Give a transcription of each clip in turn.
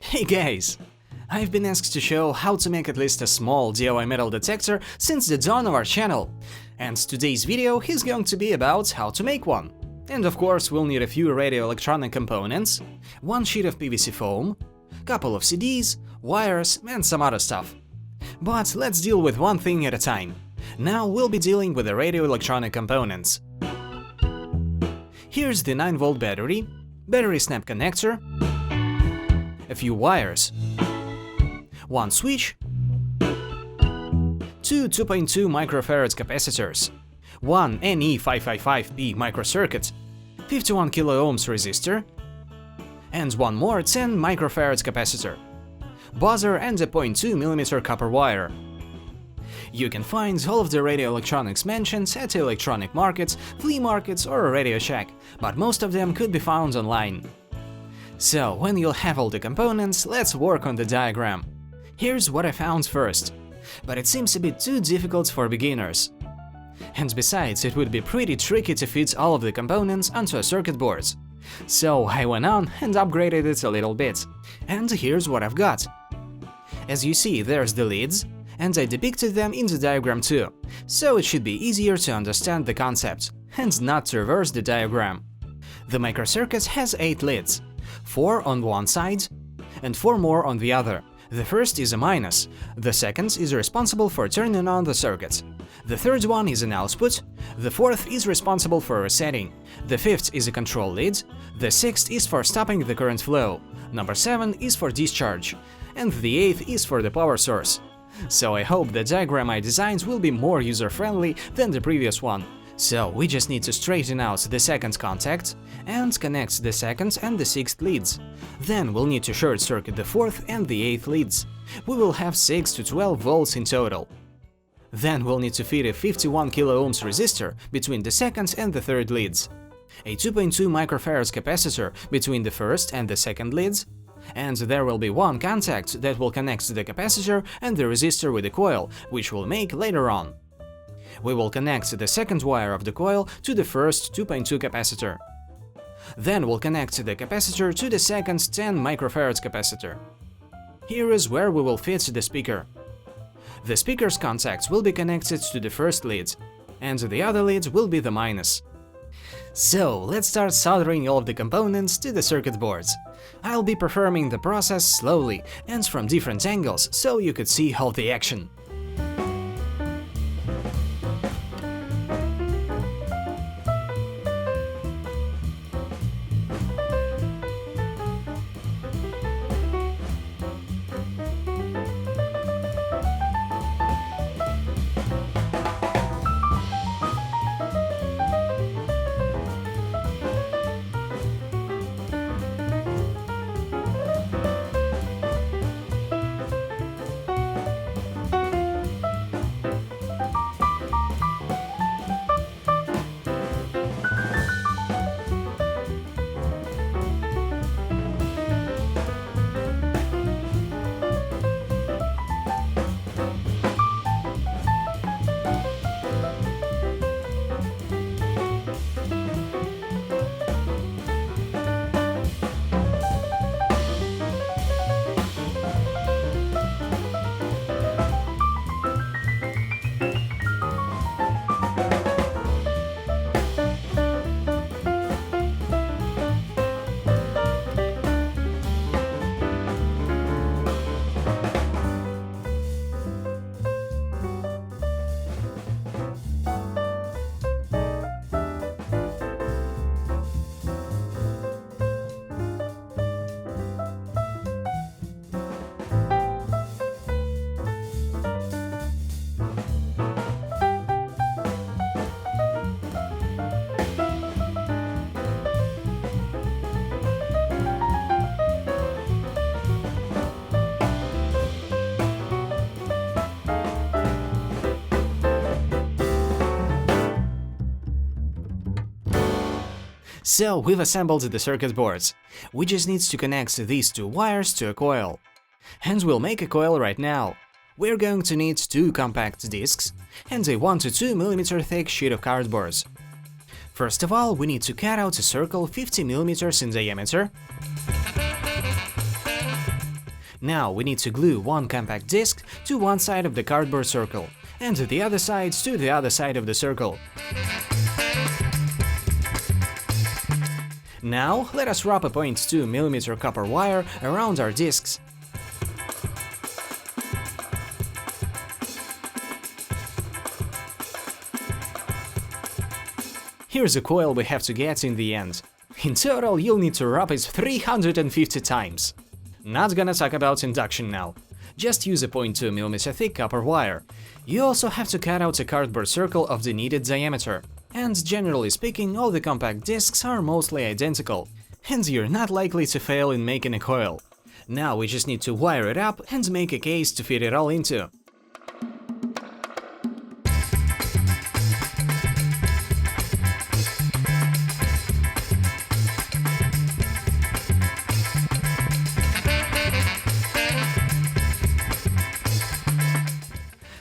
Hey guys! I've been asked to show how to make at least a small DIY metal detector since the dawn of our channel, and today's video is going to be about how to make one. And of course we'll need a few radio electronic components, one sheet of PVC foam, couple of CDs, wires and some other stuff. But let's deal with one thing at a time. Now we'll be dealing with the radio electronic components. Here's the 9-volt battery, battery snap connector, a few wires, one switch, two 2.2 microfarads capacitors, one NE555P microcircuit, 51 kiloohms resistor, and one more 10 microfarads capacitor, buzzer and a 0.2 mm copper wire. You can find all of the radio electronics mentioned at electronic markets, flea markets or Radio Shack, but most of them could be found online. So, when you'll have all the components, let's work on the diagram. Here's what I found first, but it seems a bit too difficult for beginners. And besides, it would be pretty tricky to fit all of the components onto a circuit board. So I went on and upgraded it a little bit. And here's what I've got. As you see, there's the leads, and I depicted them in the diagram too, so it should be easier to understand the concept, and not to reverse the diagram. The microcircuit has 8 leads. 4 on one side and 4 more on the other. The first is a minus, the second is responsible for turning on the circuit, the third one is an output, the fourth is responsible for resetting, the fifth is a control lead, the sixth is for stopping the current flow, number 7 is for discharge, and the 8th is for the power source. So I hope the diagram I designed will be more user-friendly than the previous one. So we just need to straighten out the second contact and connect the second and the 6th leads. Then we'll need to short circuit the 4th and the 8th leads. We will have 6 to 12 volts in total. Then we'll need to feed a 51 kiloohms resistor between the second and the third leads, a 2.2 microfarads capacitor between the first and the second leads, and there will be one contact that will connect the capacitor and the resistor with the coil, which we'll make later on. We will connect the second wire of the coil to the first 2.2 capacitor. Then we'll connect the capacitor to the second 10 microfarads capacitor. Here is where we will fit the speaker. The speaker's contacts will be connected to the first lead, and the other lead will be the minus. So let's start soldering all of the components to the circuit boards. I'll be performing the process slowly and from different angles, so you could see all the action. So we've assembled the circuit boards. We just need to connect these two wires to a coil. And we'll make a coil right now. We're going to need two compact discs and a 1 to 2 mm thick sheet of cardboard. First of all, we need to cut out a circle 50 mm in diameter. Now we need to glue one compact disc to one side of the cardboard circle and the other side to the other side of the circle. Now let us wrap a 0.2 mm copper wire around our discs. Here's a coil we have to get in the end. In total, you'll need to wrap it 350 times. Not gonna talk about induction now. Just use a 0.2 mm thick copper wire. You also have to cut out a cardboard circle of the needed diameter. And generally speaking, all the compact discs are mostly identical, and you're not likely to fail in making a coil. Now we just need to wire it up and make a case to fit it all into.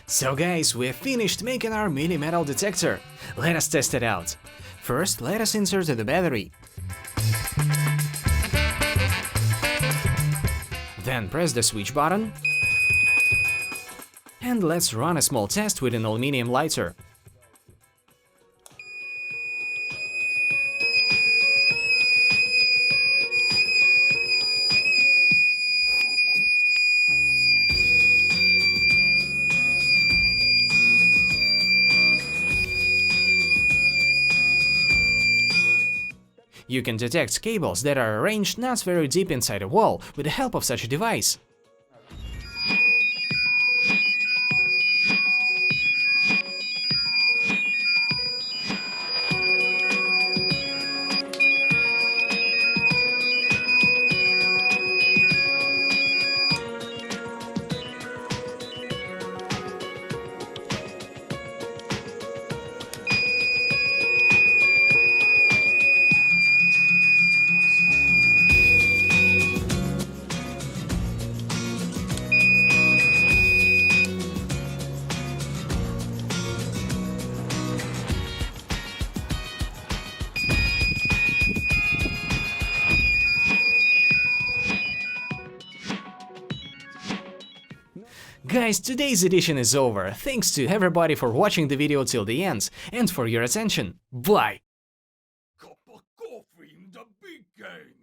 So guys, we've finished making our mini metal detector. Let us test it out. First, let us insert the battery. Then press the switch button. And let's run a small test with an aluminum lighter. You can detect cables that are arranged not very deep inside a wall with the help of such a device. Guys, today's edition is over. Thanks to everybody for watching the video till the end and for your attention. Bye! Cup of coffee in the big game.